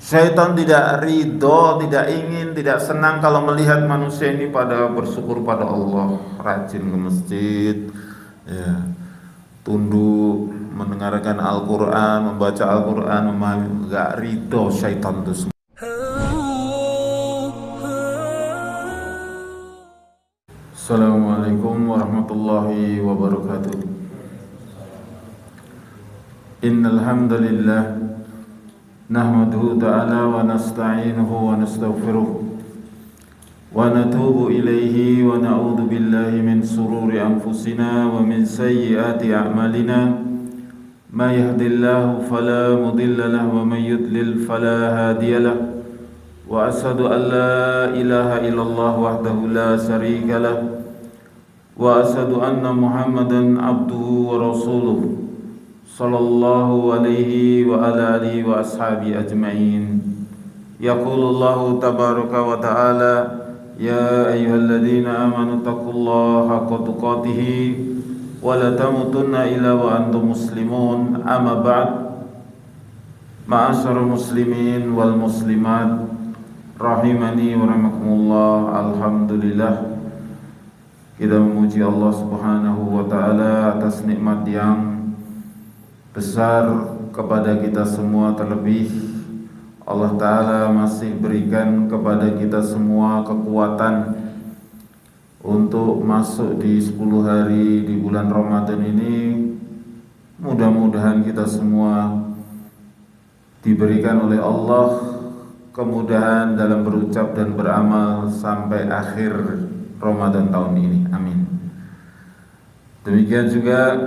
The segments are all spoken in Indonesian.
Syaitan tidak ridho, tidak ingin, tidak senang kalau melihat manusia ini pada bersyukur pada Allah, rajin ke masjid, ya, tunduk, mendengarkan Al-Quran, membaca Al-Quran, memahami. Gak ridho syaitan itu semua. Assalamualaikum warahmatullahi wabarakatuh. Innal hamdalillah nahmaduhu ta'ala wa nasta'inuhu wa nastaghfiruh wa natubu ilaihi wa na'udzu billahi min sururi anfusina wa min sayyiati a'malina may yahdihillahu fala mudilla lahu wa may yudlil fala hadiya lahu wa asyhadu an la ilaha illallah wahdahu la syarika lahu wa asyhadu anna Muhammadan abduhu wa rasuluh sallallahu alaihi wa ala alihi wa ashabi ajma'in. Yaqulullahu tabaraka wa ta'ala ya ayyuhalladzina amanu taqullaha haqqa tuqatih wa la tamutunna illa wa antum muslimun. Amma ba'd. Ma'asyiral muslimin wal muslimat rahimani wa rahimakumullah. Alhamdulillah, kita memuji Allah Subhanahu wa ta'ala atas nikmat yang besar kepada kita semua. Terlebih Allah Ta'ala masih berikan kepada kita semua kekuatan untuk masuk di 10 hari di bulan Ramadan ini. Mudah-mudahan kita semua diberikan oleh Allah kemudahan dalam berucap dan beramal sampai akhir Ramadan tahun ini. Amin. Demikian juga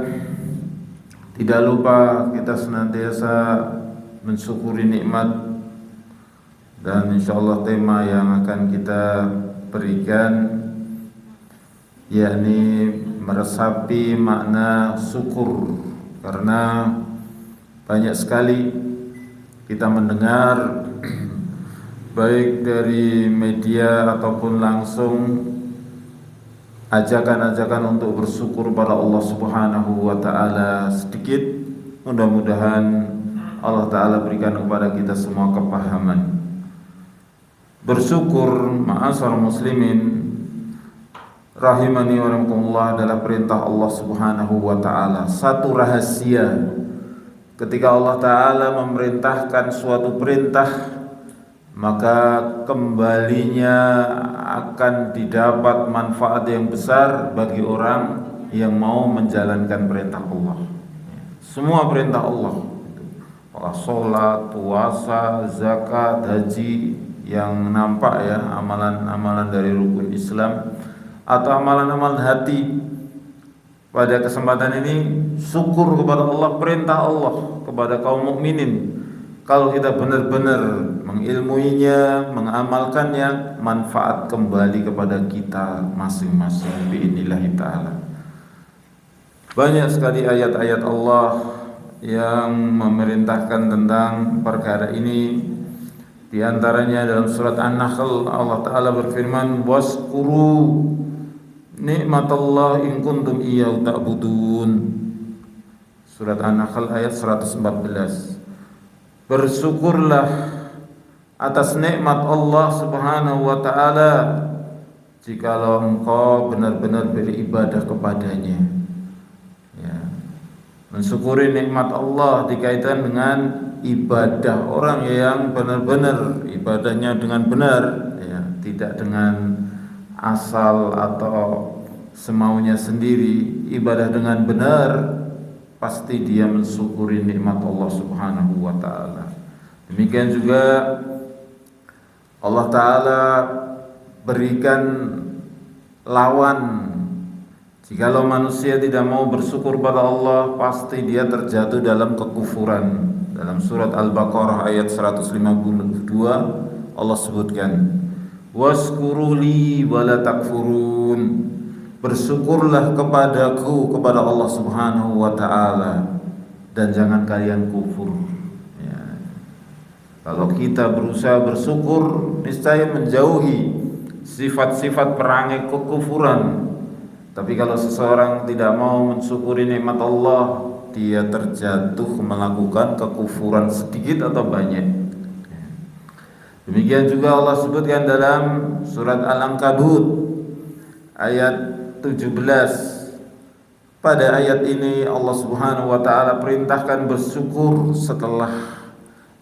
tidak lupa kita senantiasa mensyukuri nikmat, dan insyaallah tema yang akan kita berikan yakni meresapi makna syukur. Karena banyak sekali kita mendengar baik dari media ataupun langsung ajakan-ajakan untuk bersyukur pada Allah Subhanahu wa ta'ala. Sedikit, mudah-mudahan Allah Ta'ala berikan kepada kita semua kepahaman. Bersyukur, ma'asyiral muslimin rahimani wa rahimakumullah, adalah perintah Allah Subhanahu wa ta'ala. Satu rahasia ketika Allah Ta'ala memerintahkan suatu perintah, maka kembalinya akan didapat manfaat yang besar bagi orang yang mau menjalankan perintah Allah. Semua perintah Allah, sholat, puasa, zakat, haji, yang nampak ya, amalan-amalan dari rukun Islam atau amalan-amalan hati. Pada kesempatan ini syukur kepada Allah, perintah Allah kepada kaum mukminin. Kalau kita benar-benar mengilmuinya, mengamalkannya, manfaat kembali kepada kita masing-masing biidznillah ta'ala. Banyak sekali ayat-ayat Allah yang memerintahkan tentang perkara ini. Di antaranya dalam surat An-Nahl, Allah Ta'ala berfirman, waskuru nikmatallah in kuntum iyyahu ta'budun. Surat An-Nahl ayat 114. Bersyukurlah atas nikmat Allah Subhanahu wa ta'ala jikalau engkau benar-benar beribadah kepadanya. Ya. Mensyukuri nikmat Allah dikaitkan dengan ibadah. Orang yang benar-benar ibadahnya dengan benar, ya, tidak dengan asal atau semaunya sendiri. Ibadah dengan benar, pasti dia mensyukuri nikmat Allah Subhanahu wa ta'ala. Demikian juga Allah Ta'ala berikan lawan. Jikalau manusia tidak mau bersyukur pada Allah, pasti dia terjatuh dalam kekufuran. Dalam surat Al-Baqarah ayat 152 Allah sebutkan, waskuruli wala takfurun. Bersyukurlah kepadaku, kepada Allah Subhanahu wa ta'ala, dan jangan kalian kufur. Ya. Kalau kita berusaha bersyukur, niscaya menjauhi sifat-sifat perangai kekufuran. Tapi kalau seseorang tidak mau mensyukuri nikmat Allah, dia terjatuh melakukan kekufuran sedikit atau banyak. Demikian juga Allah sebutkan dalam surat Al-Ankabut ayat 17. Pada ayat ini Allah Subhanahu wa taala perintahkan bersyukur setelah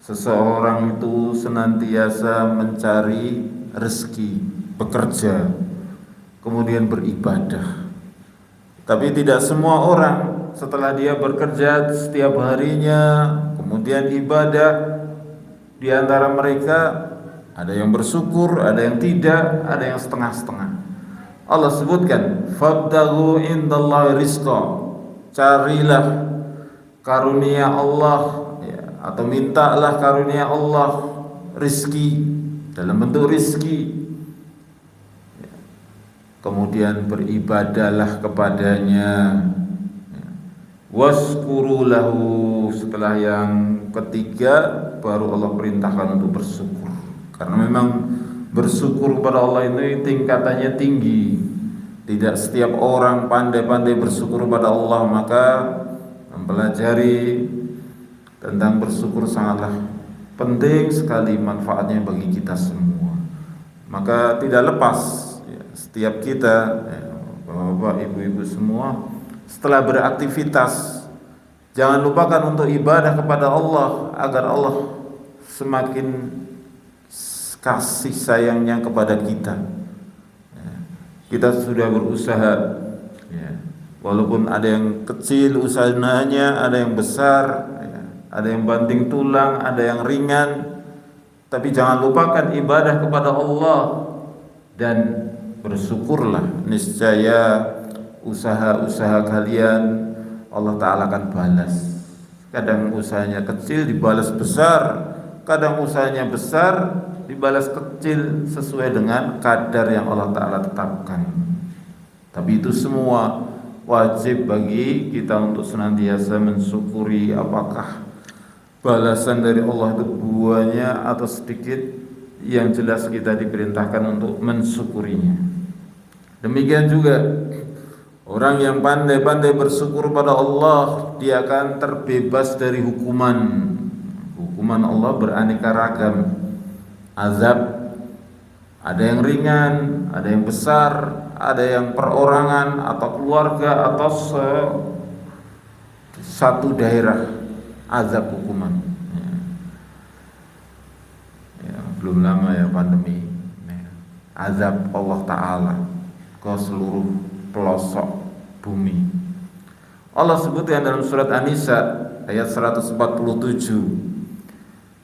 seseorang itu senantiasa mencari rezeki, bekerja, kemudian beribadah. Tapi tidak semua orang setelah dia bekerja setiap harinya, kemudian ibadah, di antara mereka ada yang bersyukur, ada yang tidak, ada yang setengah-setengah. Allah sebutkan, "Fabtaghu indallahi rizqa." Carilah karunia Allah, ya, atau mintalah karunia Allah rizki dalam bentuk rizki. Kemudian beribadahlah kepadanya. Waskuru lahu. Setelah yang ketiga baru Allah perintahkan untuk bersyukur. Karena memang bersyukur kepada Allah ini tingkatannya tinggi. Tidak setiap orang pandai-pandai bersyukur kepada Allah. Maka mempelajari tentang bersyukur sangatlah penting sekali manfaatnya bagi kita semua. Maka tidak lepas ya, setiap kita bapak-bapak, ibu-ibu semua, setelah beraktivitas jangan lupakan untuk ibadah kepada Allah agar Allah semakin kasih sayangnya kepada kita. Kita sudah berusaha, ya, walaupun ada yang kecil usahanya, ada yang besar, ya, ada yang banting tulang, ada yang ringan, tapi jangan lupakan ibadah kepada Allah dan bersyukurlah. Niscaya usaha-usaha kalian Allah Ta'ala akan balas. Kadang usahanya kecil dibalas besar, kadang usahanya besar dibalas kecil sesuai dengan kadar yang Allah Ta'ala tetapkan. Tapi itu semua wajib bagi kita untuk senantiasa mensyukuri, apakah balasan dari Allah itu buahnya atau sedikit. Yang jelas kita diperintahkan untuk mensyukurinya. Demikian juga orang yang pandai-pandai bersyukur pada Allah, dia akan terbebas dari hukuman. Hukuman Allah beraneka ragam. Azab ada yang ringan, ada yang besar, ada yang perorangan atau keluarga atau satu daerah azab hukuman. Ya, belum lama ya pandemi. Azab Allah Ta'ala ke seluruh pelosok bumi. Allah sebutkan dalam surat An-Nisa ayat 147.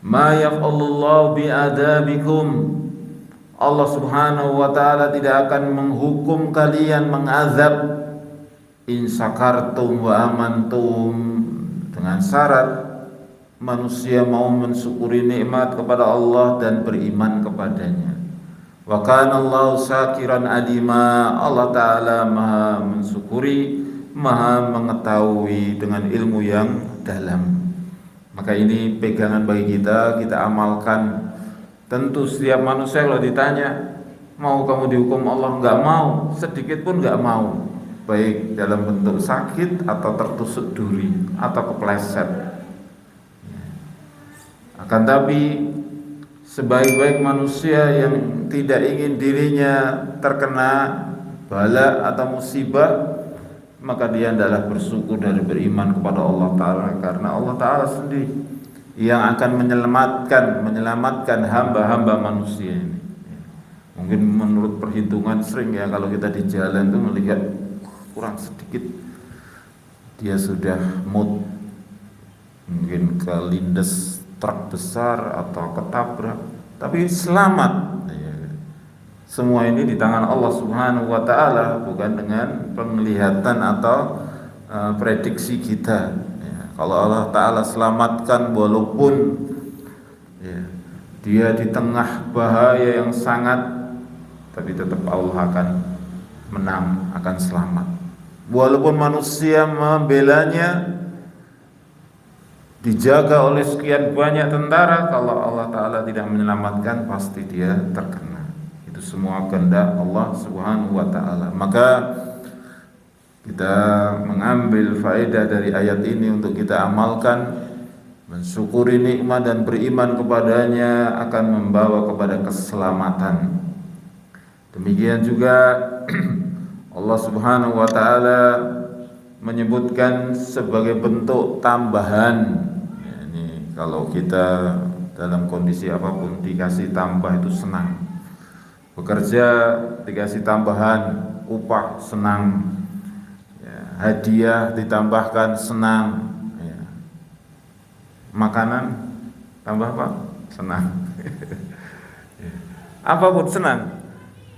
Ma yaf'alullahu bi'adabikum. Allah Subhanahu wa taala tidak akan menghukum kalian, mengazab, in syakartum wa amantum, dengan syarat manusia mau mensyukuri nikmat kepada Allah dan beriman kepadanya. Wa kana Allahu syakiran alima. Allah taala Maha mensyukuri, Maha mengetahui dengan ilmu yang dalam. Maka ini pegangan bagi kita amalkan. Tentu setiap manusia kalau ditanya, mau kamu dihukum Allah? Enggak mau, sedikit pun enggak mau. Baik dalam bentuk sakit atau tertusuk duri atau kepleset. Akan tapi sebaik-baik manusia yang tidak ingin dirinya terkena bala atau musibah, maka dia adalah bersyukur dari beriman kepada Allah Ta'ala. Karena Allah Ta'ala sendiri yang akan menyelamatkan hamba-hamba manusia ini. Mungkin menurut perhitungan sering ya, kalau kita di jalan itu melihat kurang sedikit dia sudah mungkin kelindes truk besar atau ketabrak, tapi selamat. Semua ini di tangan Allah Subhanahu wa taala, bukan dengan penglihatan atau prediksi kita. Kalau Allah taala selamatkan walaupun dia di tengah bahaya yang sangat, tapi tetap Allah akan menang, akan selamat. Walaupun manusia membelanya, dijaga oleh sekian banyak tentara, kalau Allah taala tidak menyelamatkan pasti dia terkena. Itu semua kehendak Allah Subhanahu wa taala. Maka kita mengambil faedah dari ayat ini untuk kita amalkan, mensyukuri nikmat dan beriman kepadanya akan membawa kepada keselamatan. Demikian juga Allah Subhanahu wa taala menyebutkan sebagai bentuk tambahan. Ini kalau kita dalam kondisi apapun dikasih tambah itu senang. Bekerja dikasih tambahan upah senang. Hadiah ditambahkan senang. Makanan tambah apa? Senang. Apapun senang.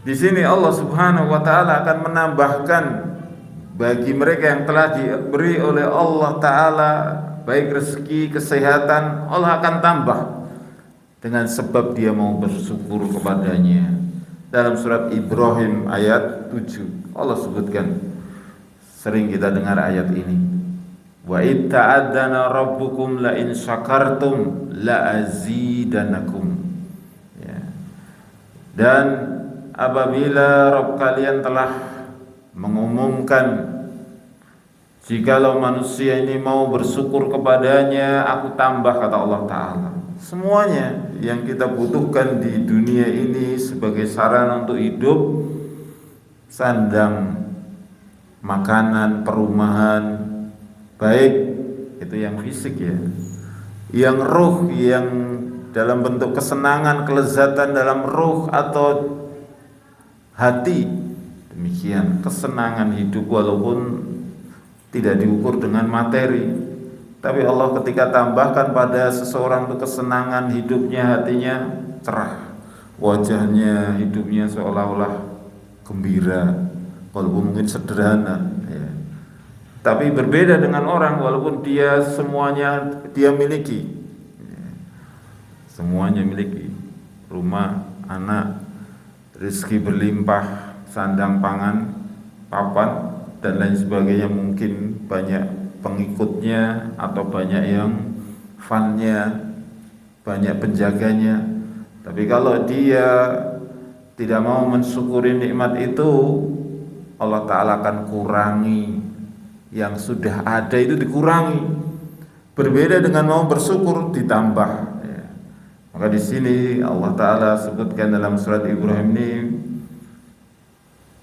Di sini Allah Subhanahu wa taala akan menambahkan bagi mereka yang telah diberi oleh Allah taala baik rezeki, kesehatan, Allah akan tambah dengan sebab dia mau bersyukur kepadanya. Dalam surat Ibrahim ayat 7 Allah sebutkan, sering kita dengar ayat ini. Wa id ta'adzana rabbukum la in syakartum la azidanakum. Ya. Dan apabila Rabb kalian telah mengumumkan, jikalau manusia ini mau bersyukur kepadanya, aku tambah, kata Allah Ta'ala. Semuanya yang kita butuhkan di dunia ini sebagai sarana untuk hidup, sandang, makanan, perumahan, baik itu yang fisik ya, yang ruh, yang dalam bentuk kesenangan, kelezatan dalam ruh atau hati. Demikian kesenangan hidup walaupun tidak diukur dengan materi, tapi Allah ketika tambahkan pada seseorang itu kesenangan hidupnya, hatinya cerah, wajahnya, hidupnya seolah-olah gembira walaupun mungkin sederhana ya. Tapi berbeda dengan orang walaupun dia semuanya dia miliki, semuanya miliki, rumah, anak, rezeki berlimpah, sandang pangan, papan dan lain sebagainya, mungkin banyak pengikutnya atau banyak yang fannya, banyak penjaganya. Tapi kalau dia tidak mau mensyukuri nikmat itu, Allah Ta'ala akan kurangi. Yang sudah ada itu dikurangi. Berbeda dengan mau bersyukur ditambah ya. Maka di sini Allah Ta'ala sebutkan dalam surat Ibrahim ini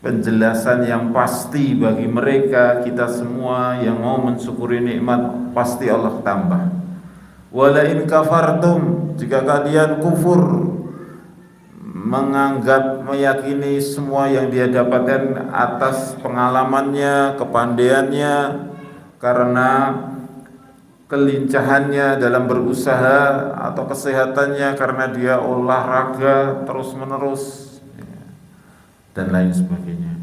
penjelasan yang pasti bagi mereka, kita semua yang mau mensyukuri nikmat, pasti Allah tambah. Wala in kafartum, jika kalian kufur, menganggap, meyakini semua yang dia dapatkan atas pengalamannya, kepandaiannya, karena kelincahannya dalam berusaha, atau kesehatannya karena dia olahraga terus menerus dan lain sebagainya.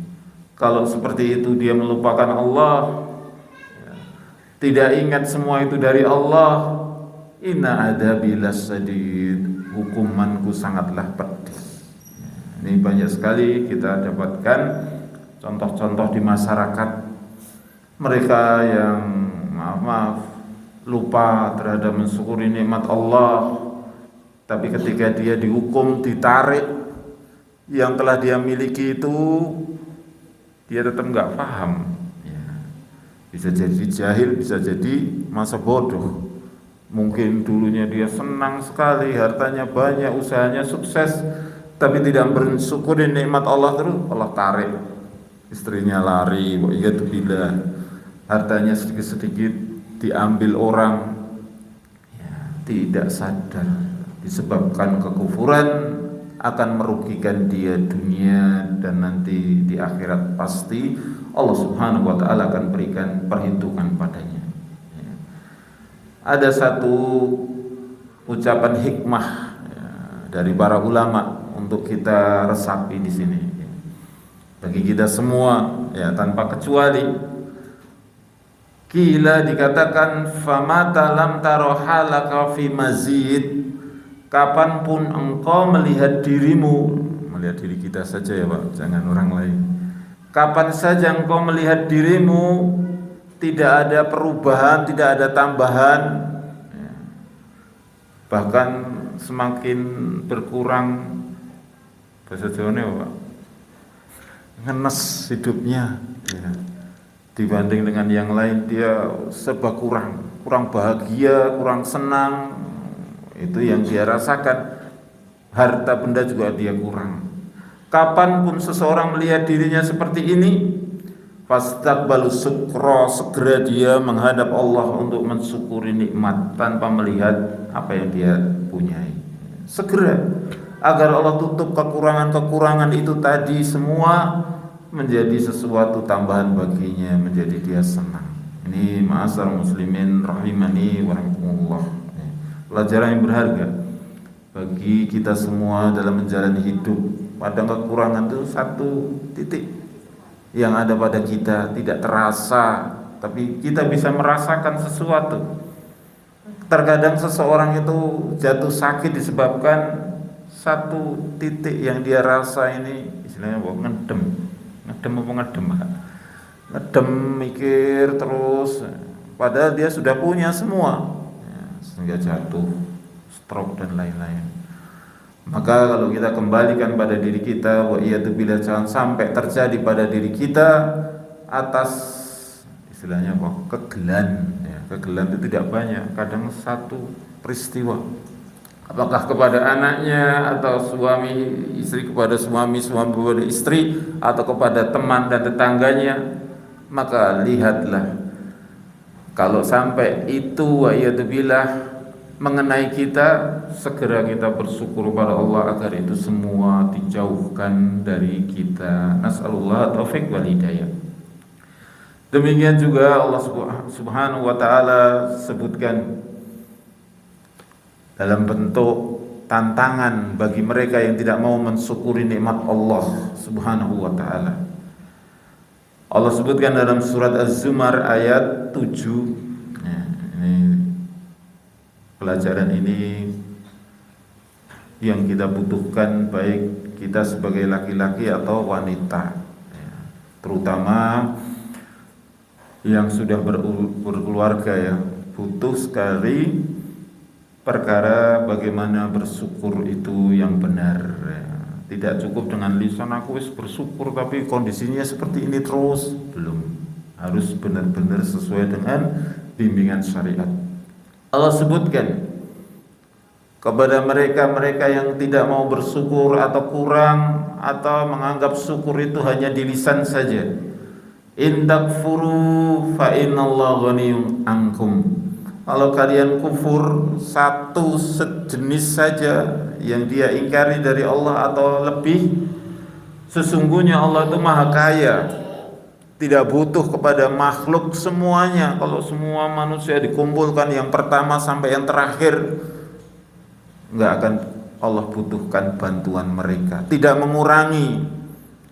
Kalau seperti itu dia melupakan Allah, tidak ingat semua itu dari Allah, inna adabi lasadid, hukumanku sangatlah pedih. Ini banyak sekali kita dapatkan contoh-contoh di masyarakat, mereka yang maaf lupa terhadap mensyukuri nikmat Allah, tapi ketika dia dihukum, ditarik yang telah dia miliki itu, dia tetap nggak paham ya. Bisa jadi jahil, bisa jadi masa bodoh. Mungkin dulunya dia senang sekali, hartanya banyak, usahanya sukses, tapi tidak bersyukuri nikmat Allah, terus Allah tarik, istrinya lari, bila hartanya sedikit-sedikit diambil orang ya, tidak sadar, disebabkan kekufuran akan merugikan dia dunia dan nanti di akhirat pasti Allah Subhanahu wa taala akan berikan perhitungan padanya. Ya. Ada satu ucapan hikmah ya, dari para ulama untuk kita resapi di sini. Bagi kita semua ya tanpa kecuali, kila dikatakan famata lam tarohalaka fi mazid, kapanpun engkau melihat dirimu, melihat diri kita saja ya Pak, jangan orang lain. Kapan saja engkau melihat dirimu tidak ada perubahan, tidak ada tambahan, ya, bahkan semakin berkurang, bahasa Jawanya Pak, ngenes hidupnya ya. Dibanding dengan yang lain dia serba kurang kurang bahagia, kurang senang, itu yang dia rasakan. Harta benda juga dia kurang. Kapanpun seseorang melihat dirinya seperti ini, fastaqbalu syukra, segera dia menghadap Allah untuk mensyukuri nikmat tanpa melihat apa yang dia punyai. Segera, agar Allah tutup kekurangan-kekurangan itu tadi semua menjadi sesuatu tambahan baginya, menjadi dia senang. Ini ma'asar muslimin rahimani wa rahimakumullah. Pelajaran yang berharga bagi kita semua dalam menjalani hidup. Pada kekurangan itu satu titik yang ada pada kita tidak terasa, tapi kita bisa merasakan sesuatu. Terkadang seseorang itu jatuh sakit disebabkan satu titik yang dia rasa ini, istilahnya ngedem ngedem, mikir terus, padahal dia sudah punya semua, sehingga jatuh, stroke dan lain-lain. Maka kalau kita kembalikan pada diri kita, wa iyadzubillah, jangan sampai terjadi pada diri kita atas istilahnya apa? Kegelan. Ya, kegelan itu tidak banyak, kadang satu peristiwa. Apakah kepada anaknya, atau suami istri kepada suami, suami kepada istri, atau kepada teman dan tetangganya, maka lihatlah kalau sampai itu wa iyadzubillah mengenai kita, segera kita bersyukur pada Allah agar itu semua dijauhkan dari kita. Nas'alullah taufik wal hidayah. Demikian juga Allah Subhanahu wa taala sebutkan dalam bentuk tantangan bagi mereka yang tidak mau mensyukuri nikmat Allah Subhanahu wa taala. Allah sebutkan dalam surat Az-Zumar ayat 7. Ini pelajaran ini yang kita butuhkan, baik kita sebagai laki-laki atau wanita, terutama yang sudah berkeluarga, ya, butuh sekali perkara bagaimana bersyukur itu yang benar, ya. Tidak cukup dengan lisan aku wis bersyukur tapi kondisinya seperti ini terus, belum. Harus benar-benar sesuai dengan bimbingan syariat. Allah sebutkan kepada mereka yang tidak mau bersyukur atau kurang, atau menganggap syukur itu hanya di lisan saja. In takfuru fa innallaha ghaniyyun ankum. Kalau kalian kufur satu sejenis saja yang dia ingkari dari Allah atau lebih, sesungguhnya Allah itu maha kaya, tidak butuh kepada makhluk semuanya. Kalau semua manusia dikumpulkan yang pertama sampai yang terakhir, enggak akan Allah butuhkan bantuan mereka, tidak mengurangi.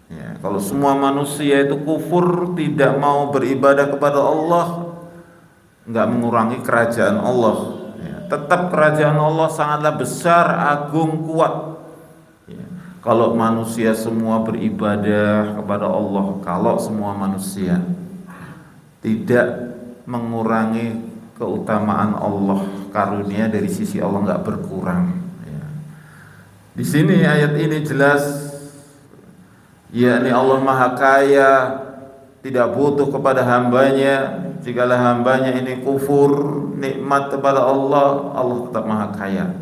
Ya, kalau semua manusia itu kufur, tidak mau beribadah kepada Allah, enggak mengurangi kerajaan Allah. Ya, tetap kerajaan Allah sangatlah besar, agung, kuat. Kalau manusia semua beribadah kepada Allah, kalau semua manusia tidak mengurangi keutamaan Allah, karunia dari sisi Allah nggak berkurang. Ya. Di sini ayat ini jelas, yakni Allah maha kaya, tidak butuh kepada hambanya. Jikalau hambanya ini kufur nikmat kepada Allah, Allah tetap maha kaya.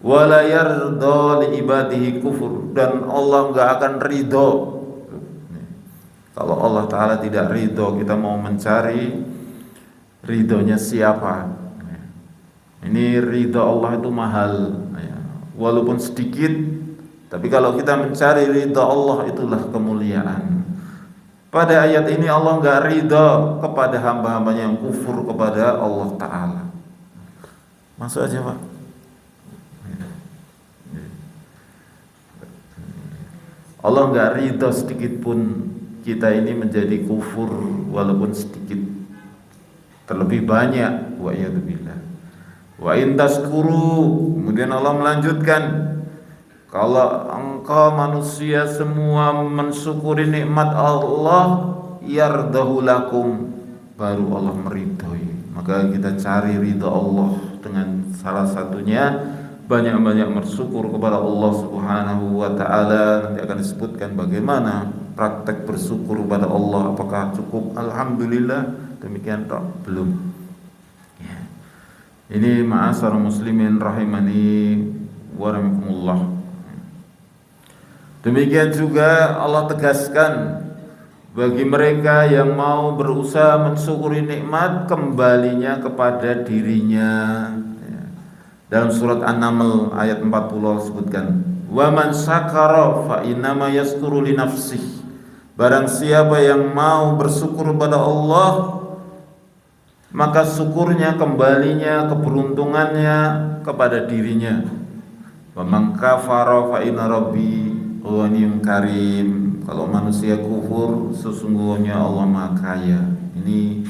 Wala yarda li ibadihi kufur, dan Allah enggak akan ridho. Kalau Allah Ta'ala tidak ridho, kita mau mencari ridhonya siapa? Ini ridho Allah itu mahal, walaupun sedikit, tapi kalau kita mencari ridho Allah, itulah kemuliaan. Pada ayat ini Allah enggak ridho kepada hamba-hambanya yang kufur kepada Allah Ta'ala. Masuk aja, Pak. Allah enggak ridho sedikit pun kita ini menjadi kufur walaupun sedikit, terlebih banyak. Wa iyadzubillah. Wa in tashkuru, kemudian Allah melanjutkan, kalau engkau manusia semua mensyukuri nikmat Allah, yardahu lakum, baru Allah meridhoi. Maka kita cari ridha Allah dengan salah satunya banyak-banyak bersyukur kepada Allah Subhanahu wa ta'ala. Nanti akan disebutkan bagaimana praktek bersyukur kepada Allah. Apakah cukup alhamdulillah demikian? Belum, ya. Ini ma'asar muslimin rahimani wa rahimakumullah. Demikian juga Allah tegaskan bagi mereka yang mau berusaha mensyukuri nikmat, kembalinya kepada dirinya. Dalam surat An-Naml ayat 40 Allah sebutkan, wa man syakara fa innama yaskuru li nafsihi. Barang siapa yang mau bersyukur pada Allah, maka syukurnya, kembalinya, keberuntungannya kepada dirinya. Wa man kafara fa inna rabbi ghaniyyun karim. Kalau manusia kufur, sesungguhnya Allah Maha Kaya. Ini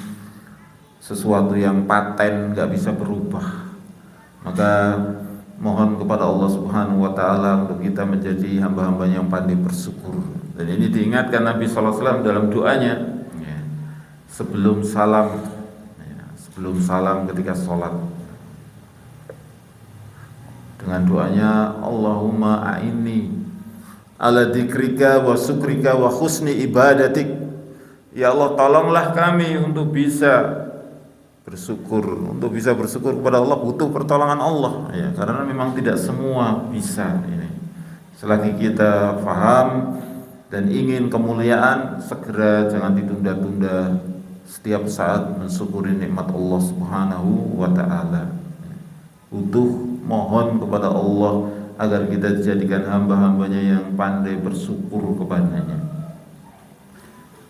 sesuatu yang paten, gak bisa berubah. Maka mohon kepada Allah Subhanahu wa taala untuk kita menjadi hamba-hamba yang pandai bersyukur. Dan ini diingatkan Nabi sallallahu alaihi wasallam dalam doanya sebelum salam ketika sholat, dengan doanya Allahumma a'inni ala dzikrika wa syukrika wa husni ibadatik. Ya Allah, tolonglah kami untuk bisa bersyukur. Untuk bisa bersyukur kepada Allah butuh pertolongan Allah, ya, karena memang tidak semua bisa. Ini selagi kita faham dan ingin kemuliaan, segera jangan ditunda-tunda, setiap saat mensyukuri nikmat Allah Subhanahu wa taala. Butuh mohon kepada Allah agar kita dijadikan hamba-hambanya yang pandai bersyukur kepadanya.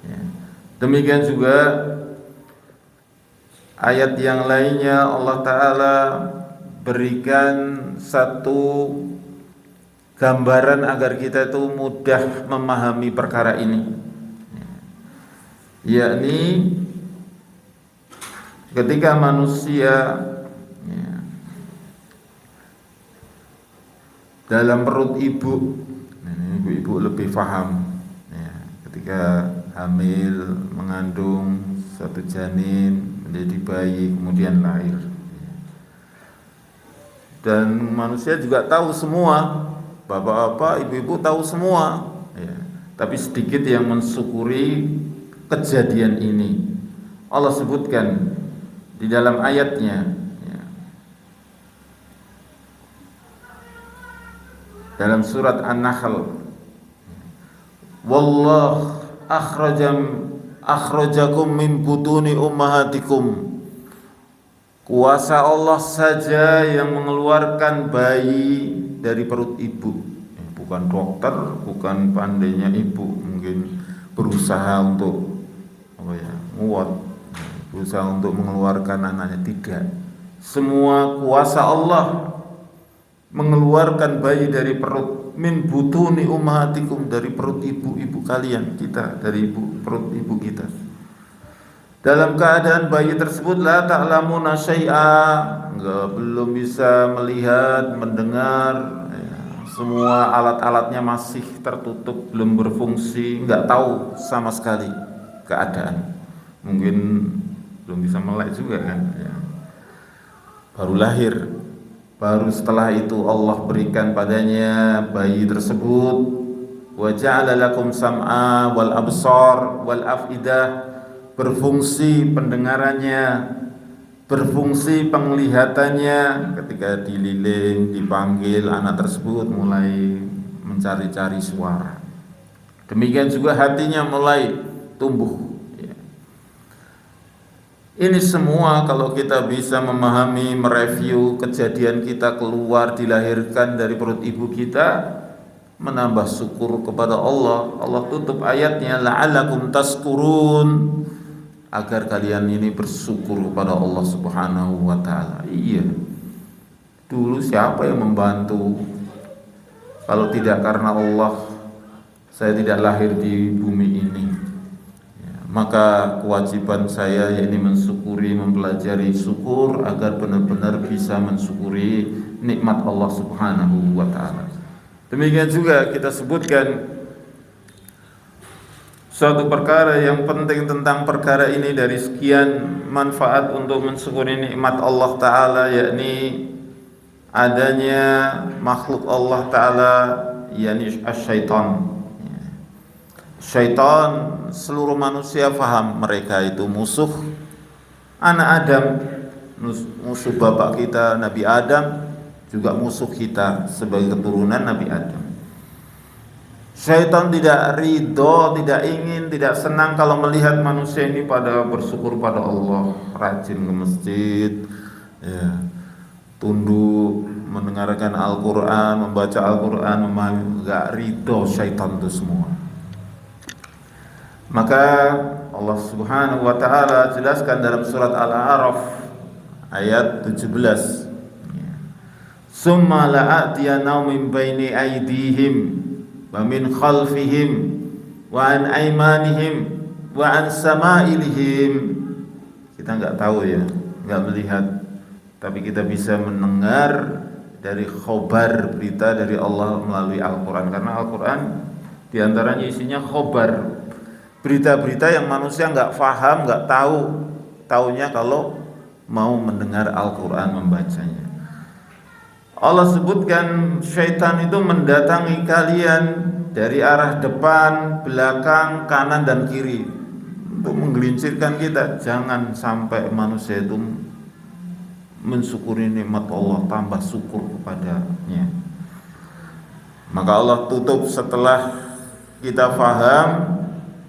Ya. Demikian juga ayat yang lainnya Allah Ta'ala berikan satu gambaran agar kita itu mudah memahami perkara ini, yakni ketika manusia dalam perut ibu, ibu lebih paham ya, ketika hamil, mengandung suatu janin menjadi bayi kemudian lahir, dan manusia juga tahu semua, bapak-bapak, ibu-ibu tahu semua ya. Tapi sedikit yang mensyukuri kejadian ini. Allah sebutkan di dalam ayatnya ya, dalam surat An-Nahl, wallah akhrajakum min butuni ummahatikum. Kuasa Allah saja yang mengeluarkan bayi dari perut ibu. Bukan dokter, bukan pandainya ibu mungkin berusaha untuk nguat, berusaha untuk mengeluarkan anaknya, tidak. Semua kuasa Allah mengeluarkan bayi dari perut, min butuni ummahatikum, dari perut ibu-ibu kalian, kita, dari perut ibu kita. Dalam keadaan bayi tersebut la ta'lamuna syai'a, belum bisa melihat, mendengar, ya, semua alat-alatnya masih tertutup, belum berfungsi, enggak tahu sama sekali keadaan. Mungkin belum bisa melek juga kan ya. Baru lahir, baru setelah itu Allah berikan padanya bayi tersebut, wa ja'ala lakum sam'a wal absar wal afidah, berfungsi pendengarannya, berfungsi penglihatannya. Ketika dililing, dipanggil, anak tersebut mulai mencari-cari suara. Demikian juga hatinya mulai tumbuh. Ini semua kalau kita bisa memahami, mereview kejadian kita keluar, dilahirkan dari perut ibu kita, menambah syukur kepada Allah. Allah tutup ayatnya la'allakum tashkurun, agar kalian ini bersyukur kepada Allah Subhanahu wa taala. Iya. Dulu siapa yang membantu? Kalau tidak karena Allah, saya tidak lahir di bumi ini. Maka kewajiban saya yakni mensyukuri, mempelajari syukur agar benar-benar bisa mensyukuri nikmat Allah Subhanahu wa taala. Demikian juga kita sebutkan suatu perkara yang penting tentang perkara ini dari sekian manfaat untuk mensyukuri nikmat Allah taala, yakni adanya makhluk Allah taala, yakni syaitan. Syaitan, seluruh manusia faham mereka itu musuh anak Adam, musuh bapak kita Nabi Adam, juga musuh kita sebagai keturunan Nabi Adam. Syaitan tidak ridho, tidak ingin, tidak senang kalau melihat manusia ini pada bersyukur pada Allah, rajin ke masjid, ya, tunduk, mendengarkan Al-Quran, membaca Al-Quran, memahami. Gak ridho syaitan itu semua. Maka Allah Subhanahu wa ta'ala jelaskan dalam surat Al-A'raf ayat 17, summa la'atiyannahum min baini aydihim wa min khalfihim wa an aymanihim wa an sama'ilihim. Kita enggak tahu ya, enggak melihat, tapi kita bisa mendengar dari khobar, berita dari Allah melalui Al-Quran. Karena Al-Quran diantaranya isinya khobar, berita-berita yang manusia enggak faham, enggak tahu, taunya kalau mau mendengar Al-Quran, membacanya. Allah sebutkan syaitan itu mendatangi kalian dari arah depan, belakang, kanan dan kiri untuk menggelincirkan kita. Jangan sampai manusia itu mensyukuri nikmat Allah, tambah syukur kepadanya. Maka Allah tutup setelah kita faham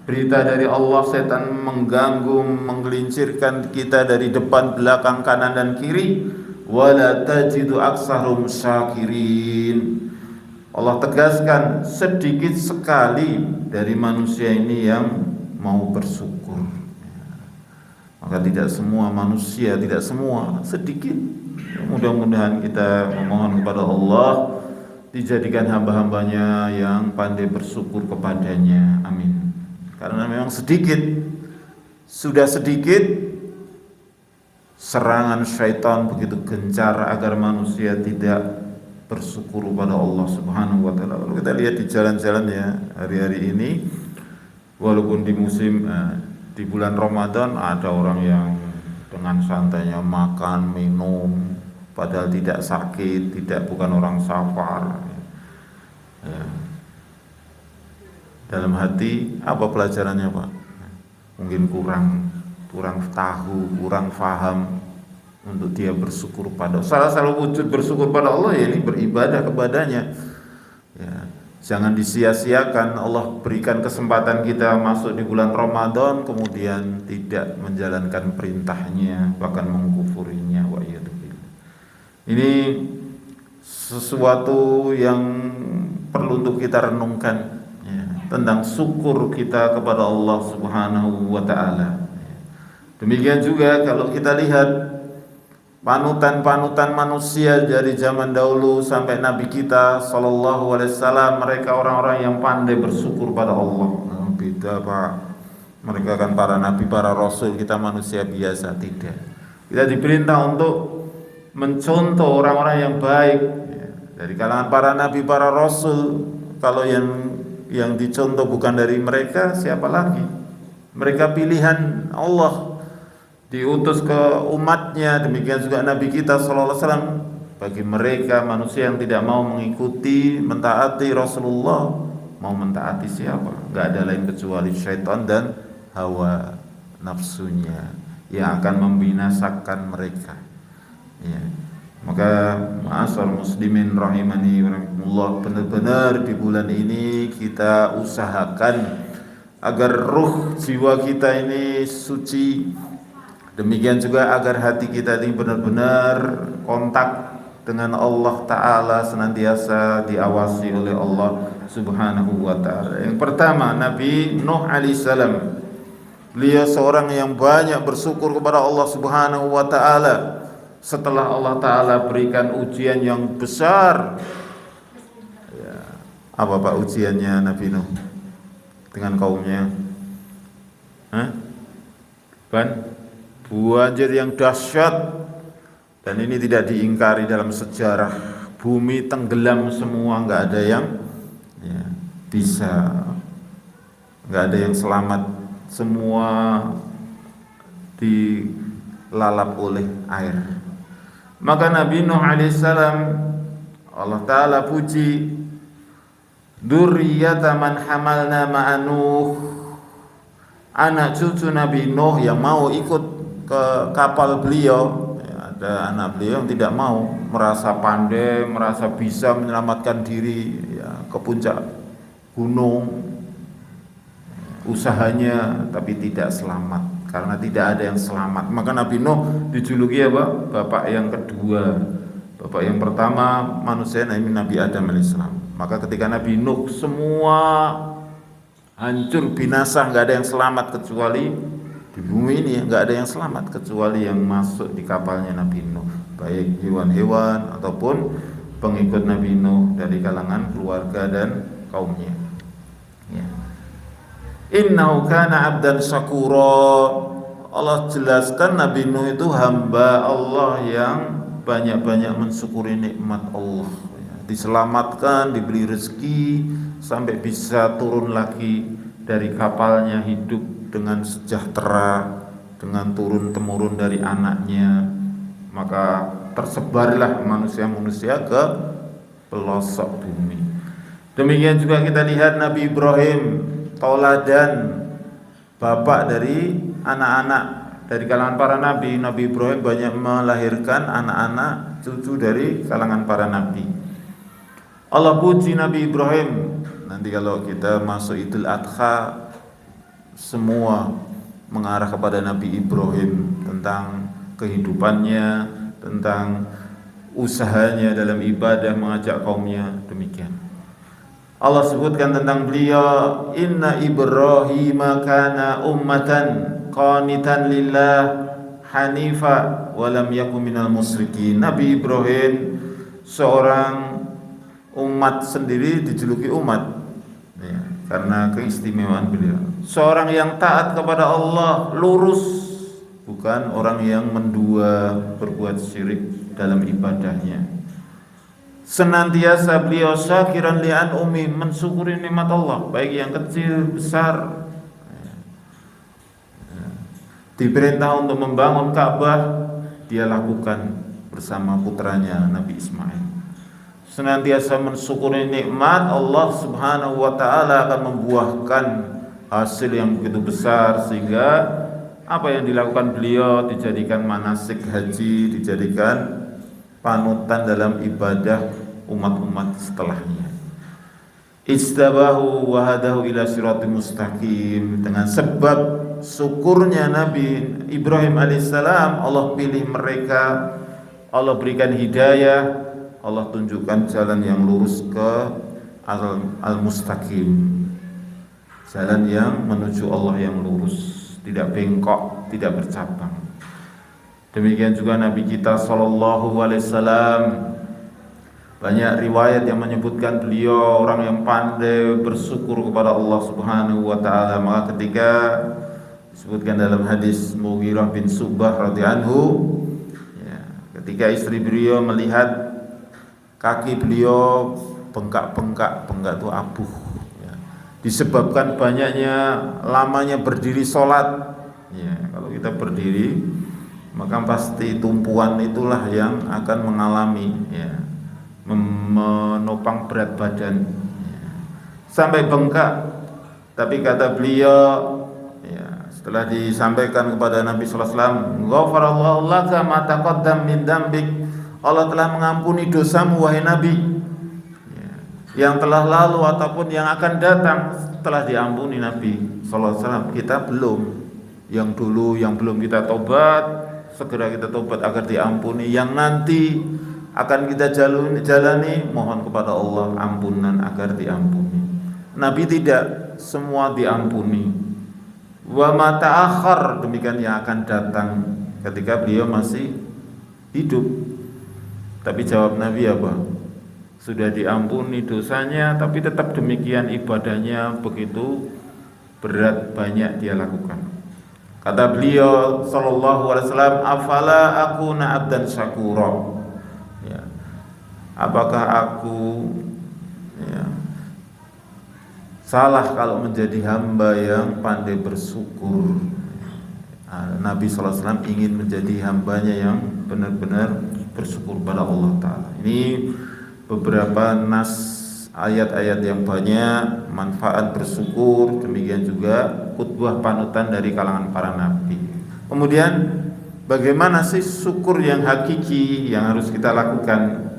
berita dari Allah, setan mengganggu, menggelincirkan kita dari depan, belakang, kanan dan kiri. Wala tajidu aktsarum syakirin. Allah tegaskan sedikit sekali dari manusia ini yang mau bersyukur. Maka tidak semua manusia, tidak semua, sedikit. Mudah-mudahan kita memohon kepada Allah dijadikan hamba-hambanya yang pandai bersyukur kepadanya. Amin. Karena memang sedikit, sudah sedikit serangan syaitan begitu gencar agar manusia tidak bersyukur pada Allah Subhanahu wa ta'ala. Kalau kita lihat di jalan-jalan ya hari-hari ini, walaupun di musim di bulan Ramadan ada orang yang dengan santainya makan, minum, padahal tidak sakit, bukan orang safar. Ya. Dalam hati apa pelajarannya Pak? Mungkin kurang tahu, kurang faham untuk dia bersyukur pada salah wujud bersyukur pada Allah ya ini beribadah kepadanya. Ya, jangan disia-siakan. Allah berikan kesempatan kita masuk di bulan Ramadan kemudian tidak menjalankan perintahnya, bahkan mengkufurinya. Wa iyadzubillah. Ini sesuatu yang perlu untuk kita renungkan ya, tentang syukur kita kepada Allah Subhanahu wa ta'ala. Demikian juga kalau kita lihat panutan-panutan manusia dari zaman dahulu sampai Nabi kita sallallahu alaihi wasallam, mereka orang-orang yang pandai bersyukur pada Allah. Beda Pak, mereka kan para nabi, para rasul, kita manusia biasa. Tidak, kita diperintah untuk mencontoh orang-orang yang baik dari kalangan para nabi, para rasul. Kalau yang dicontoh bukan dari mereka, siapa lagi? Mereka pilihan Allah, diutus ke umatnya. Demikian juga Nabi kita SAW. Bagi mereka manusia yang tidak mau mengikuti, mentaati Rasulullah, mau mentaati siapa? Gak ada lain kecuali syaitan dan hawa nafsunya yang akan membinasakan mereka ya. Maka ma'asar muslimin rahimani rahimullah, benar-benar di bulan ini kita usahakan agar ruh jiwa kita ini suci. Demikian juga agar hati kita ini benar-benar kontak dengan Allah Ta'ala, senantiasa diawasi oleh Allah Subhanahu wa ta'ala. Yang pertama, Nabi Nuh alaihissalam, beliau seorang yang banyak bersyukur kepada Allah Subhanahu wa ta'ala setelah Allah Ta'ala berikan ujian yang besar ya. Apa Pak ujiannya Nabi Nuh dengan kaumnya? Banjir yang dahsyat, dan ini tidak diingkari dalam sejarah. Bumi tenggelam semua, nggak ada yang ya, nggak ada yang selamat, semua dilalap oleh air. Maka Nabi Nuh alaihissalam, Allah Ta'ala puji, dzurriyyata man hamalna ma'a Nuh, anak cucu Nabi Nuh yang mau ikut ke kapal beliau, ada anak beliau yang tidak mau, merasa pandai, merasa bisa menyelamatkan diri ya, ke puncak gunung usahanya, tapi tidak selamat karena tidak ada yang selamat. Maka Nabi Nuh dijuluki apa? Bapak yang kedua. Bapak yang pertama manusia Nabi Adam alaihissalam. Maka ketika Nabi Nuh semua hancur binasa, nggak ada yang selamat kecuali di bumi ini, nggak ada yang selamat kecuali yang masuk di kapalnya Nabi Nuh, baik hewan-hewan ataupun pengikut Nabi Nuh dari kalangan keluarga dan kaumnya. Ya. Innahu kana abdan syakura. Allah jelaskan Nabi Nuh itu hamba Allah yang banyak-banyak mensyukuri nikmat Allah. Diselamatkan, diberi rezeki sampai bisa turun lagi dari kapalnya hidup dengan sejahtera, dengan turun temurun dari anaknya. Maka tersebarlah manusia-manusia ke pelosok bumi. Demikian juga kita lihat Nabi Ibrahim, tauladan bapak dari anak-anak dari kalangan para nabi. Nabi Ibrahim banyak melahirkan anak-anak cucu dari kalangan para nabi. Allah puji Nabi Ibrahim. Nanti kalau kita masuk Idul Adha, semua mengarah kepada Nabi Ibrahim, tentang kehidupannya, tentang usahanya dalam ibadah mengajak kaumnya. Demikian Allah sebutkan tentang beliau, inna Ibrahim kana ummatan qanitan lillah hanifa wa lam yakun minal musyrikin. Nabi Ibrahim seorang umat sendiri, dijuluki umat ya, karena keistimewaan beliau. Seorang yang taat kepada Allah, lurus, bukan orang yang mendua, berbuat syirik dalam ibadahnya. Senantiasa beliau syakiran li'an umi, mensyukuri nikmat Allah, baik yang kecil, besar. Diperintah untuk membangun Ka'bah, dia lakukan bersama putranya Nabi Ismail. Senantiasa mensyukuri nikmat Allah Subhanahu wa ta'ala akan membuahkan hasil yang begitu besar, sehingga apa yang dilakukan beliau dijadikan manasik haji, dijadikan panutan dalam ibadah umat-umat setelahnya. Istabahu wa hadahu ila siratal mustaqim. Dengan sebab syukurnya Nabi Ibrahim alaihissalam, Allah pilih mereka, Allah berikan hidayah, Allah tunjukkan jalan yang lurus ke al-mustaqim, jalan yang menuju Allah yang lurus, tidak bengkok, tidak bercabang. Demikian juga Nabi kita sallallahu alaihi wasallam, banyak riwayat yang menyebutkan beliau orang yang pandai bersyukur kepada Allah Subhanahu wa taala. Maka ketika disebutkan dalam hadis Mughirah bin Subah radhiyallahu anhu, ya, ketika istri beliau melihat kaki beliau bengkak itu abuh ya, disebabkan banyaknya lamanya berdiri sholat ya. Kalau kita berdiri, maka pasti tumpuan itulah yang akan mengalami ya, menopang berat badan ya, sampai bengkak. Tapi kata beliau ya, setelah disampaikan kepada Nabi sallallahu alaihi wasallam, ghafarallahu laka ma taqaddam min dzambik, Allah telah mengampuni dosamu wahai Nabi ya, yang telah lalu ataupun yang akan datang, telah diampuni Nabi sallallahu alaihi wasallam. Kita belum, yang dulu yang belum kita tobat, segera kita tobat agar diampuni. Yang nanti akan kita jalani, mohon kepada Allah ampunan agar diampuni. Nabi tidak semua diampuni. Wa ma ta'akhir, demikian yang akan datang ketika beliau masih hidup. Tapi jawab Nabi apa? Sudah diampuni dosanya, tapi tetap demikian ibadahnya begitu berat, banyak dia lakukan. Kata beliau sallallahu alaihi wasallam, afala akuna abdan syakura ya, apakah aku ya, salah kalau menjadi hamba yang pandai bersyukur. Nabi sallallahu alaihi wasallam ingin menjadi hambanya yang benar-benar bersyukur pada Allah Ta'ala. Ini beberapa nas ayat-ayat yang banyak manfaat bersyukur, demikian juga khutbah panutan dari kalangan para nabi. Kemudian bagaimana sih syukur yang hakiki yang harus kita lakukan?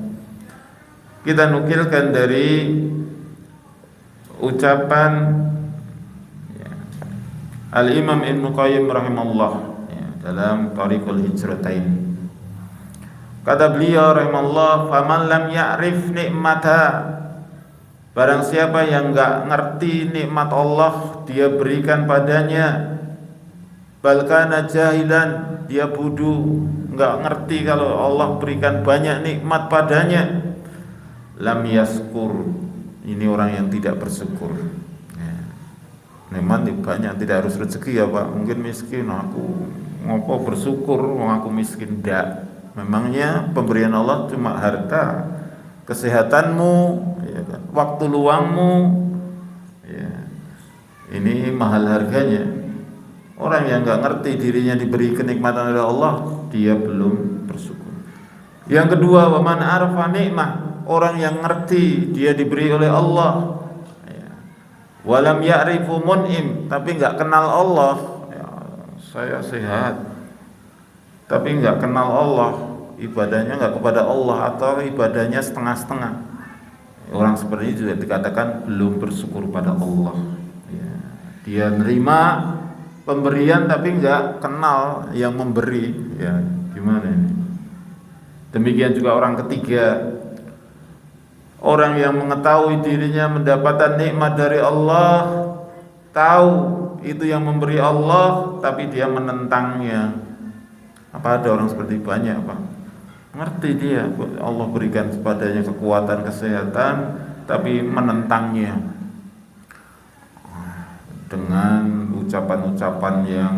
Kita nukilkan dari ucapan Al-Imam Ibn Qayyim rahimahullah dalam Thariqul Hijratain. Kata beliau rahimahullah, "Faman lam ya'rif ni'mata", barang siapa yang enggak ngerti nikmat Allah dia berikan padanya, bal kana jahilan, dia bodoh, enggak ngerti kalau Allah berikan banyak nikmat padanya, lam yaskur, ini orang yang tidak bersyukur. Nikmat banyak, tidak harus rezeki ya Pak, mungkin miskin, aku ngopo bersyukur, aku miskin, enggak. Memangnya pemberian Allah cuma harta, kesehatanmu, ya kan, waktu luangmu, ya. Ini mahal harganya. Orang yang nggak ngerti dirinya diberi kenikmatan oleh Allah, dia belum bersyukur. Yang kedua, waman arfa nikmah, orang yang ngerti dia diberi oleh Allah, ya. Walam ya'rifu mun'im, tapi nggak kenal Allah, ya, saya sehat, tapi nggak kenal Allah, ibadahnya nggak kepada Allah atau ibadahnya setengah-setengah. Orang seperti ini juga dikatakan belum bersyukur pada Allah. Ya. Dia nerima pemberian tapi nggak kenal yang memberi. Ya, gimana ini? Demikian juga orang ketiga, orang yang mengetahui dirinya mendapatkan nikmat dari Allah, tahu itu yang memberi Allah, tapi dia menentangnya. Apa ada orang seperti banyak Pak? Ngerti dia Allah berikan kepadanya kekuatan, kesehatan, tapi menentangnya dengan ucapan-ucapan yang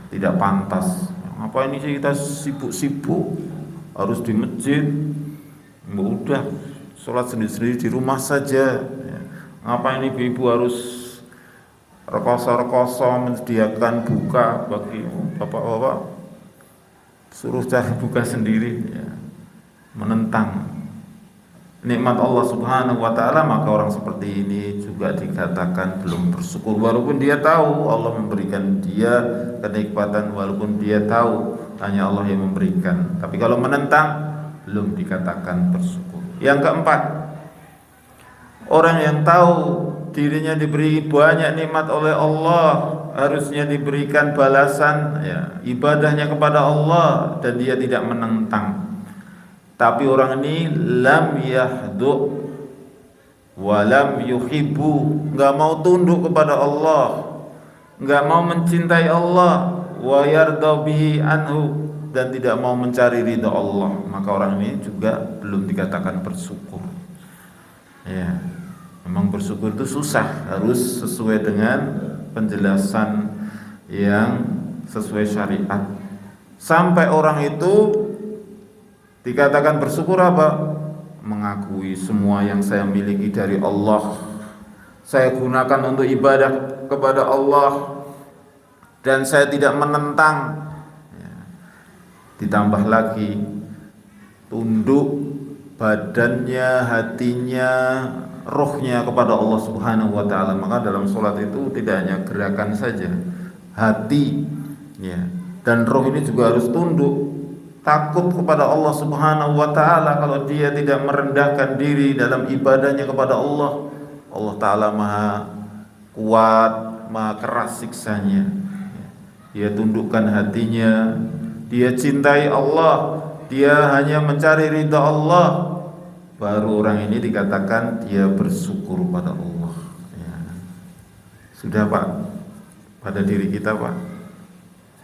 tidak pantas. Apa ini sih kita sibuk-sibuk harus di masjid? Udah sholat sendiri-sendiri di rumah saja. Ngapa ini ibu-ibu harus rekoso-rekoso menyediakan buka bagi bapak-bapak? Suruh cari buka sendiri, ya. Menentang nikmat Allah Subhanahu wa ta'ala, maka orang seperti ini juga dikatakan belum bersyukur, walaupun dia tahu Allah memberikan dia kenikmatan, walaupun dia tahu hanya Allah yang memberikan, tapi kalau menentang belum dikatakan bersyukur. Yang keempat, orang yang tahu dirinya diberi banyak nikmat oleh Allah, harusnya diberikan balasan, ya, ibadahnya kepada Allah, dan dia tidak menentang. Tapi orang ini lam yahdu wa lam yuhibbu, enggak mau tunduk kepada Allah, enggak mau mencintai Allah, wa yarda bihi anhu, dan tidak mau mencari ridha Allah, maka orang ini juga belum dikatakan bersyukur. Ya, memang bersyukur itu susah, harus sesuai dengan penjelasan yang sesuai syariat. Sampai orang itu dikatakan bersyukur apa? Mengakui semua yang saya miliki dari Allah, saya gunakan untuk ibadah kepada Allah, dan saya tidak menentang. Ditambah lagi tunduk badannya, hatinya, rohnya kepada Allah Subhanahu wa ta'ala. Maka dalam sholat itu tidak hanya gerakan saja, hati, ya, dan roh ini juga harus tunduk, takut kepada Allah Subhanahu wa ta'ala. Kalau dia tidak merendahkan diri dalam ibadahnya kepada Allah, Allah ta'ala maha kuat, maha keras siksanya. Dia tundukkan hatinya, dia cintai Allah, dia hanya mencari ridha Allah, baru orang ini dikatakan dia bersyukur pada Allah. Ya. Sudah Pak, pada diri kita Pak,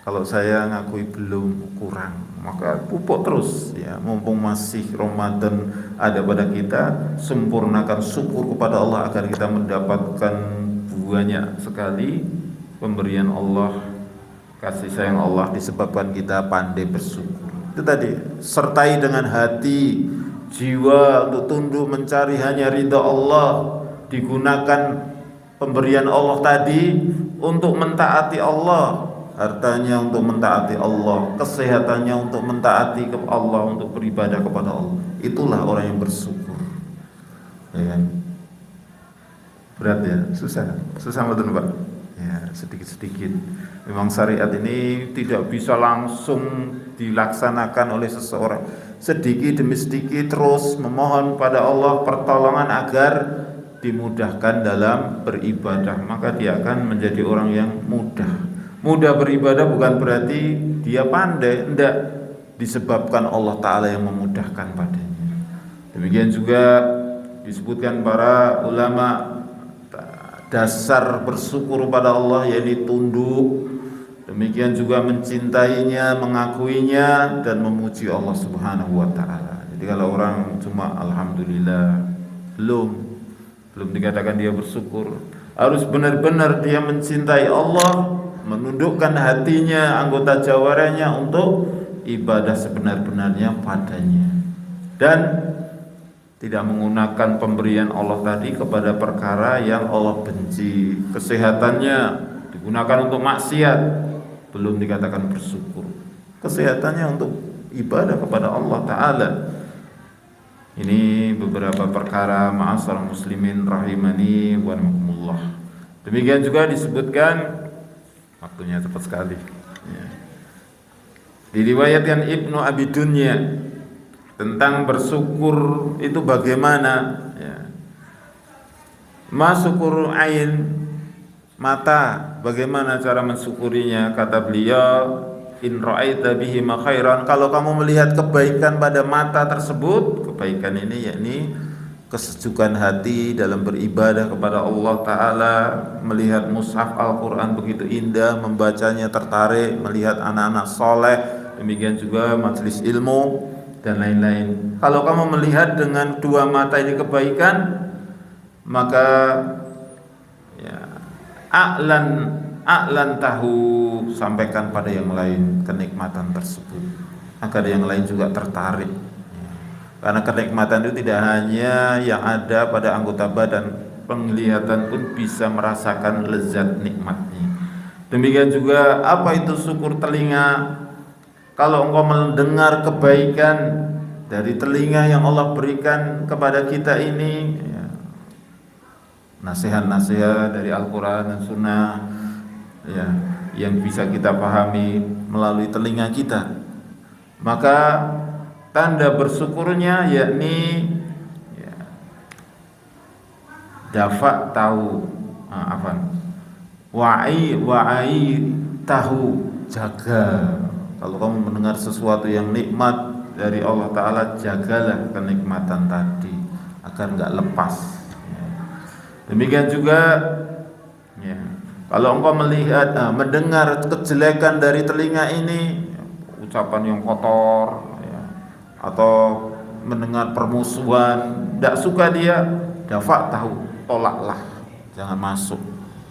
kalau saya ngakui belum, kurang, maka pupuk terus, ya, mumpung masih Ramadan ada pada kita, sempurnakan syukur kepada Allah agar kita mendapatkan banyak sekali pemberian Allah, kasih sayang Allah, disebabkan kita pandai bersyukur. Itu tadi, sertai dengan hati, jiwa untuk tunduk mencari hanya ridha Allah, digunakan pemberian Allah tadi untuk mentaati Allah, hartanya untuk mentaati Allah, kesehatannya untuk mentaati Allah, untuk beribadah kepada Allah. Itulah orang yang bersyukur. Ya kan? Berat ya, susah betul Pak. Ya, sedikit-sedikit. Memang syariat ini tidak bisa langsung dilaksanakan oleh seseorang. Sedikit demi sedikit terus memohon pada Allah pertolongan agar dimudahkan dalam beribadah, maka dia akan menjadi orang yang mudah. Mudah beribadah bukan berarti dia pandai, tidak, disebabkan Allah Ta'ala yang memudahkan padanya. Demikian juga disebutkan para ulama, dasar bersyukur pada Allah yaitu tunduk, demikian juga mencintainya, mengakuinya, dan memuji Allah Subhanahu wa Ta'ala. Jadi kalau orang cuma alhamdulillah, belum dikatakan dia bersyukur. Harus benar-benar dia mencintai Allah, menundukkan hatinya, anggota jawaranya untuk ibadah sebenar-benarnya padanya, dan tidak menggunakan pemberian Allah tadi kepada perkara yang Allah benci. Kesehatannya digunakan untuk maksiat, belum dikatakan bersyukur. Kesehatannya untuk ibadah kepada Allah Ta'ala. Ini beberapa perkara, ma'asyiral muslimin rahimani wa rahimakumullah. Demikian juga disebutkan, waktunya cepat sekali ya, diriwayatkan Ibnu Abi Dunya tentang bersyukur itu bagaimana ya. Masyukur ain, mata, bagaimana cara mensyukurinya? Kata beliau, in ra'aita bihi ma khairan, kalau kamu melihat kebaikan pada mata tersebut, kebaikan ini yakni kesejukan hati dalam beribadah kepada Allah Ta'ala, melihat mushaf Al-Quran begitu indah, membacanya tertarik, melihat anak-anak soleh, demikian juga majelis ilmu dan lain-lain. Kalau kamu melihat dengan dua mata ini kebaikan, maka ya, a'lan tahu, sampaikan pada yang lain kenikmatan tersebut agar yang lain juga tertarik. Karena kenikmatan itu tidak hanya yang ada pada anggota badan, penglihatan pun bisa merasakan lezat nikmatnya. Demikian juga apa itu syukur telinga. Kalau engkau mendengar kebaikan dari telinga yang Allah berikan kepada kita ini ya, nasihat-nasihat dari Al-Quran dan Sunnah ya, yang bisa kita pahami melalui telinga kita, maka tanda bersyukurnya yakni ya, dafa tahu, wa'i tahu, jaga. Kalau kamu mendengar sesuatu yang nikmat dari Allah Ta'ala, jagalah kenikmatan tadi agar enggak lepas ya. Demikian juga ya, kalau engkau melihat mendengar kejelekan dari telinga ini, ucapan yang kotor ya, atau mendengar permusuhan, tidak suka dia, dafa tahu, tolaklah, jangan masuk,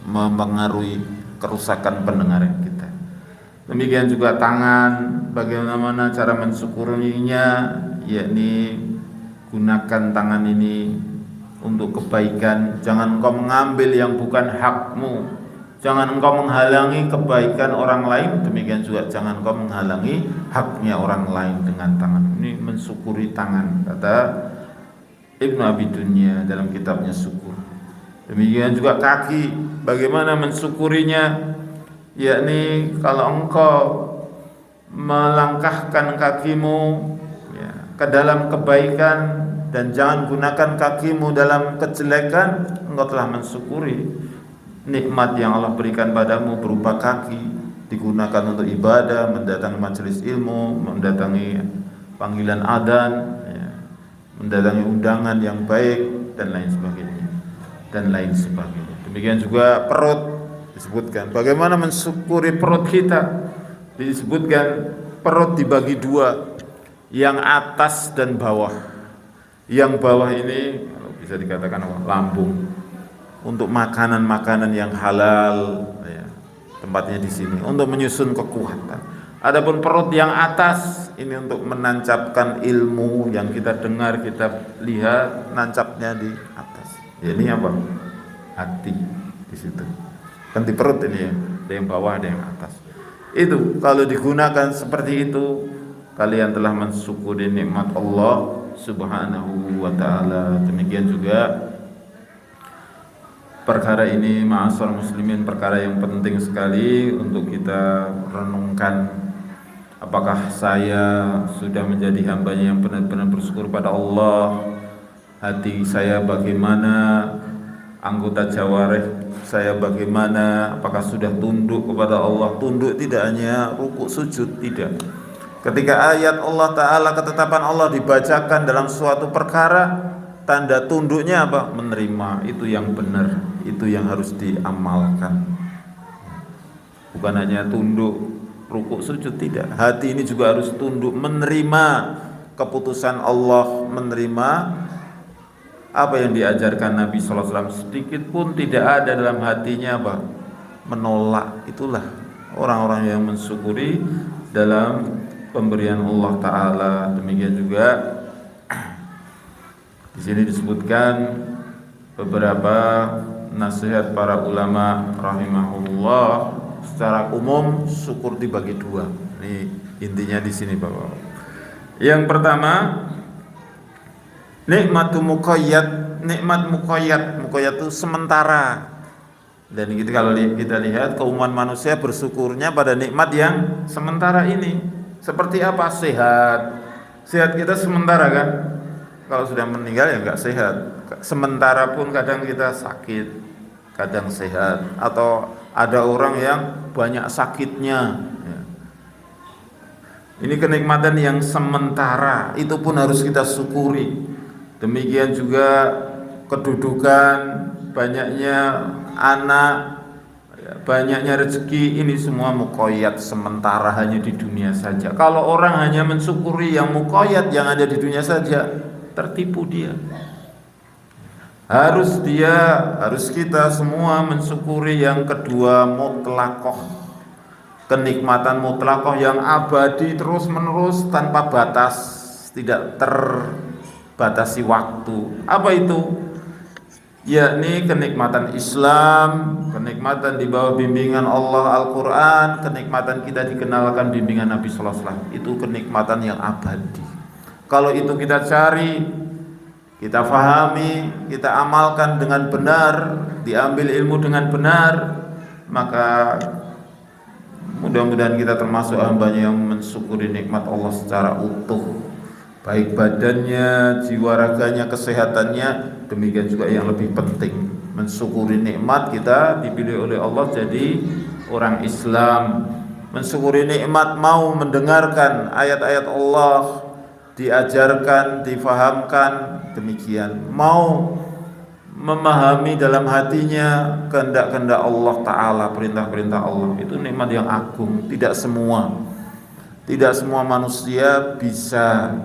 mempengaruhi kerusakan pendengaran kita. Demikian juga tangan, bagaimana cara mensyukurinya, yakni gunakan tangan ini untuk kebaikan. Jangan engkau mengambil yang bukan hakmu, jangan engkau menghalangi kebaikan orang lain, demikian juga jangan engkau menghalangi haknya orang lain dengan tangan. Ini mensyukuri tangan, kata Ibnu Abi Dunya dalam kitabnya Syukur. Demikian juga kaki, bagaimana mensyukurinya, yakni kalau engkau melangkahkan kakimu ya, ke dalam kebaikan dan jangan gunakan kakimu dalam kejelekan, engkau telah mensyukuri nikmat yang Allah berikan padamu berupa kaki, digunakan untuk ibadah, mendatangi majelis ilmu, mendatangi panggilan adzan ya, mendatangi undangan yang baik dan lain sebagainya. Demikian juga perut disebutkan, bagaimana mensyukuri perut kita. Disebutkan perut dibagi dua, yang atas dan bawah. Yang bawah ini bisa dikatakan lambung, untuk makanan-makanan yang halal ya, tempatnya di sini untuk menyusun kekuatan. Adapun perut yang atas ini untuk menancapkan ilmu yang kita dengar, kita lihat, nancapnya di atas. Ya, ini apa? Hati di situ. Kan di perut ini ya, ada yang bawah, ada yang atas. Itu kalau digunakan seperti itu, kalian telah mensyukuri nikmat Allah Subhanahu wa Ta'ala. Demikian juga Perkara ini ma'asal muslimin, perkara yang penting sekali untuk kita renungkan. Apakah saya sudah menjadi hambanya yang benar-benar bersyukur pada Allah? Hati saya bagaimana? Anggota jawareh saya bagaimana? Apakah sudah tunduk kepada Allah? Tunduk tidak hanya rukuk sujud, tidak. Ketika ayat Allah Ta'ala, ketetapan Allah dibacakan dalam suatu perkara, tanda tunduknya apa? Menerima. Itu yang benar, itu yang harus diamalkan. Bukan hanya tunduk rukuk sujud, tidak. Hati ini juga harus tunduk menerima keputusan Allah, menerima apa yang diajarkan Nabi SAW. Sedikit pun tidak ada dalam hatinya apa? Menolak. Itulah orang-orang yang mensyukuri dalam pemberian Allah Ta'ala. Demikian juga di sini disebutkan beberapa nasihat para ulama rahimahullah. Secara umum syukur dibagi dua. Ini intinya di sini Bapak. Yang pertama, nikmatu muqayyad. Nikmat muqayyad itu sementara. Dan itu kalau kita lihat keumuman manusia bersyukurnya pada nikmat yang sementara ini. Seperti apa? Sehat. Sehat kita sementara kan? Kalau sudah meninggal ya enggak sehat. Sementara pun kadang kita sakit, kadang sehat. Atau ada orang yang banyak sakitnya. Ini kenikmatan yang sementara. Itu pun harus kita syukuri. Demikian juga kedudukan, banyaknya anak, banyaknya rezeki, ini semua muqayyad sementara, hanya di dunia saja. Kalau orang hanya mensyukuri yang muqayyad yang ada di dunia saja, tertipu dia. Harus kita semua mensyukuri yang kedua, mutlaqah. Kenikmatan mutlaqah yang abadi terus menerus tanpa batas, tidak terbatasi waktu. Apa itu? Yakni kenikmatan Islam, kenikmatan di bawah bimbingan Allah Al-Quran, kenikmatan kita dikenalkan bimbingan Nabi Sallallahu Alaihi Wasallam. Itu kenikmatan yang abadi. Kalau itu kita cari, kita fahami, kita amalkan dengan benar, diambil ilmu dengan benar, maka mudah-mudahan kita termasuk hambanya yang mensyukuri nikmat Allah secara utuh, baik badannya, jiwa raganya, kesehatannya. Demikian juga yang lebih penting, mensyukuri nikmat kita dipilih oleh Allah jadi orang Islam. Mensyukuri nikmat, mau mendengarkan ayat-ayat Allah, diajarkan, difahamkan, demikian. Mau memahami dalam hatinya kehendak-kehendak Allah Ta'ala, perintah-perintah Allah. Itu nikmat yang agung. Tidak semua manusia bisa.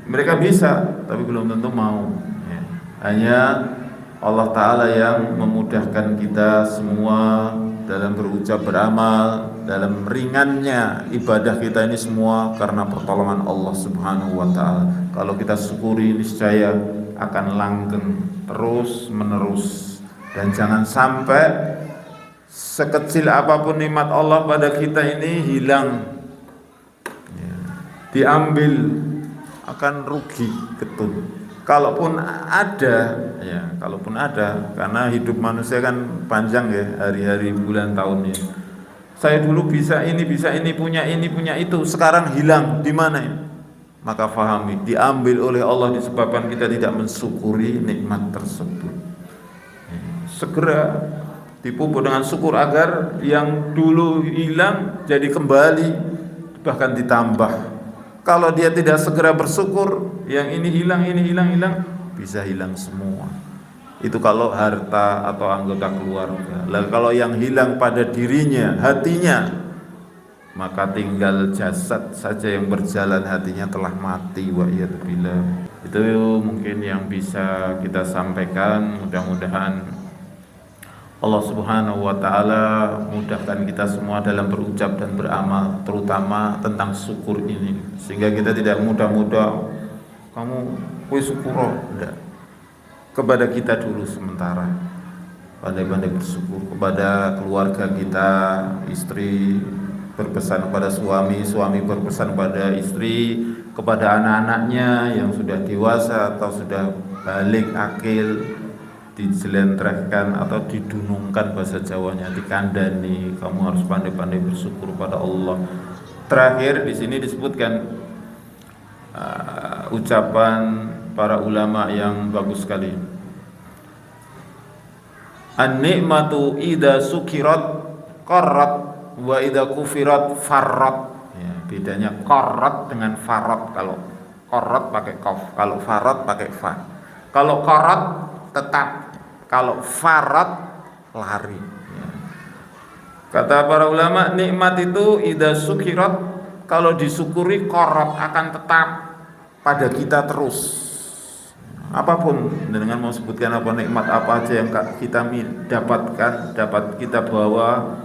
Mereka bisa, tapi belum tentu mau. Hanya Allah Ta'ala yang memudahkan kita semua dalam berucap, beramal, dalam ringannya ibadah kita ini semua karena pertolongan Allah Subhanahu wa Ta'ala. Kalau kita syukuri, niscaya akan langgeng terus menerus. Dan jangan sampai sekecil apapun nikmat Allah pada kita ini hilang, diambil, akan rugi getun. Kalaupun ada, karena hidup manusia kan panjang ya, hari-hari, bulan, tahunnya. Saya dulu bisa ini, punya itu, sekarang hilang, di mana ini? Maka fahami, diambil oleh Allah disebabkan kita tidak mensyukuri nikmat tersebut. Segera dipupuk dengan syukur agar yang dulu hilang jadi kembali, bahkan ditambah. Kalau dia tidak segera bersyukur, yang ini hilang, bisa hilang semua. Itu kalau harta atau anggota keluarga. Lalu kalau yang hilang pada dirinya, hatinya, maka tinggal jasad saja yang berjalan, hatinya telah mati. Wa iyadzubillah. Itu mungkin yang bisa kita sampaikan. Mudah-mudahan Allah Subhanahu wa Ta'ala mudahkan kita semua dalam berucap dan beramal, terutama tentang syukur ini, sehingga kita tidak mudah-mudah kamu syukur, enggak. Kepada kita dulu sementara, pandai-pandai bersyukur. Kepada keluarga kita, istri berpesan kepada suami, suami berpesan kepada istri, kepada anak-anaknya yang sudah dewasa atau sudah balik akil, dijelentrehkan atau didunungkan bahasa Jawanya, dikandani. Kamu harus pandai-pandai bersyukur pada Allah. Terakhir di sini disebutkan ucapan para ulama yang bagus sekali. An-ni'matu idza sukirat qarrat wa idza kufirat farrat. Ya, bedanya qarrat dengan farrat. Kalau qarrat pakai qaf, kalau farrat pakai fa. Kalau qarrat tetap, kalau farrat lari. Ya. Kata para ulama, nikmat itu idza sukirat, kalau disyukuri qarrat akan tetap pada kita terus. Apapun dengan mau sebutkan apa nikmat apa aja yang kita dapatkan, dapat kita bawa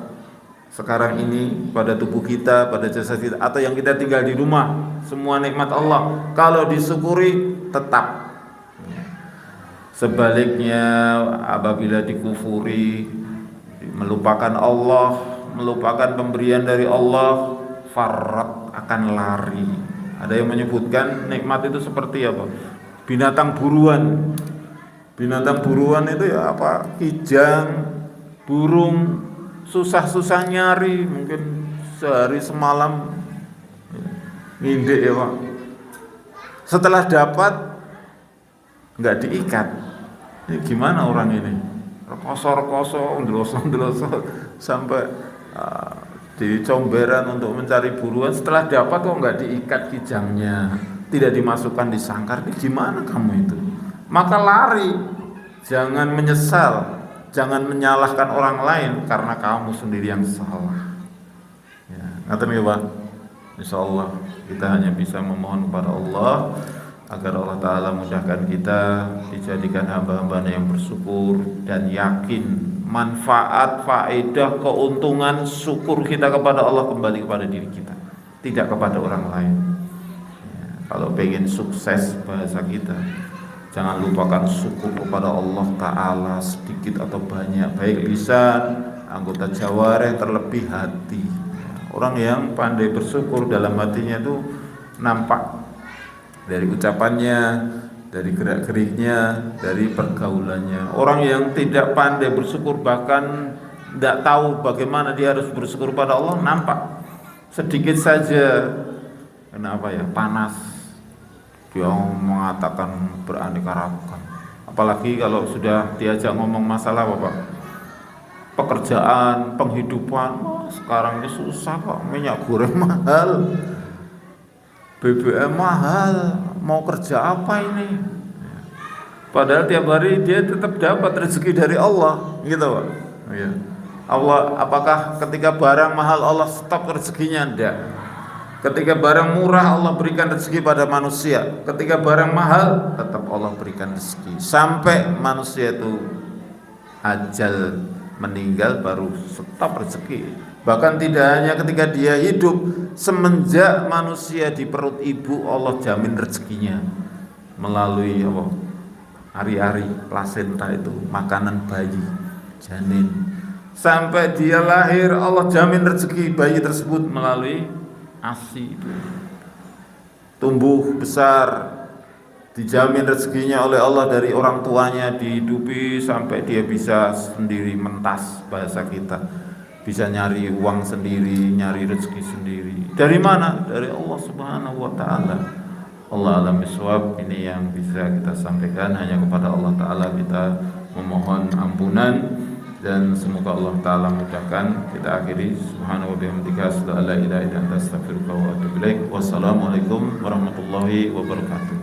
sekarang ini pada tubuh kita, pada jasad kita, atau yang kita tinggal di rumah, semua nikmat Allah kalau disyukuri tetap. Sebaliknya apabila dikufuri, melupakan Allah, melupakan pemberian dari Allah, farrat, akan lari. Ada yang menyebutkan nikmat itu seperti apa? Binatang buruan. Binatang buruan itu ya apa? Kijang, burung, susah-susah nyari, mungkin sehari semalam ngindek ya Pak. Setelah dapat nggak diikat. Ini gimana orang ini? Rekoso-rekoso, ndeloso-ndeloso sampai di comberan untuk mencari buruan. Setelah dapat kok nggak diikat kijangnya, tidak dimasukkan di sangkar. Ini gimana kamu itu? Maka lari, jangan menyesal, jangan menyalahkan orang lain karena kamu sendiri yang salah. Ya, ngaten ya Pak. Insyaallah kita hanya bisa memohon kepada Allah agar Allah Ta'ala mudahkan kita, dijadikan hamba-hambanya yang bersyukur dan yakin manfaat, faedah, keuntungan syukur kita kepada Allah kembali kepada diri kita, tidak kepada orang lain. Kalau pengen sukses bahasa kita, jangan lupakan syukur kepada Allah Ta'ala sedikit atau banyak, baik lisan, anggota jawareh, terlebih hati. Orang yang pandai bersyukur dalam hatinya itu nampak dari ucapannya, dari gerak-geriknya, dari pergaulannya. Orang yang tidak pandai bersyukur, bahkan tidak tahu bagaimana dia harus bersyukur pada Allah, nampak sedikit saja kenapa ya, panas, dia mengatakan beraneka ragam. Apalagi kalau sudah diajak ngomong masalah apa Pak? Pekerjaan, penghidupan, sekarang ini susah kok, minyak goreng mahal, BBM mahal, mau kerja apa ini? Padahal tiap hari dia tetap dapat rezeki dari Allah, gitu Pak. Ya. Allah, apakah ketika barang mahal Allah stop rezekinya? Tidak. Ketika barang murah Allah berikan rezeki pada manusia. Ketika barang mahal tetap Allah berikan rezeki. Sampai manusia itu ajal meninggal baru stop rezeki. Bahkan tidak hanya ketika dia hidup, semenjak manusia di perut ibu Allah jamin rezekinya melalui apa? Hari-hari plasenta itu, makanan bayi, janin. Sampai dia lahir Allah jamin rezeki bayi tersebut melalui ASI itu. Tumbuh besar dijamin rezekinya oleh Allah dari orang tuanya, dihidupi sampai dia bisa sendiri mentas bahasa kita, bisa nyari uang sendiri, nyari rezeki sendiri. Dari mana? Dari Allah Subhanahu wa Ta'ala. Allah alam bisawab. Ini yang bisa kita sampaikan, hanya kepada Allah Ta'ala kita memohon ampunan dan semoga Allah Ta'ala mudahkan. Kita akhiri subhanahu wa bihamdika asyhadu an la ilaha illa anta astaghfiruka wa atubu ilaik. Wassalamualaikum warahmatullahi wabarakatuh.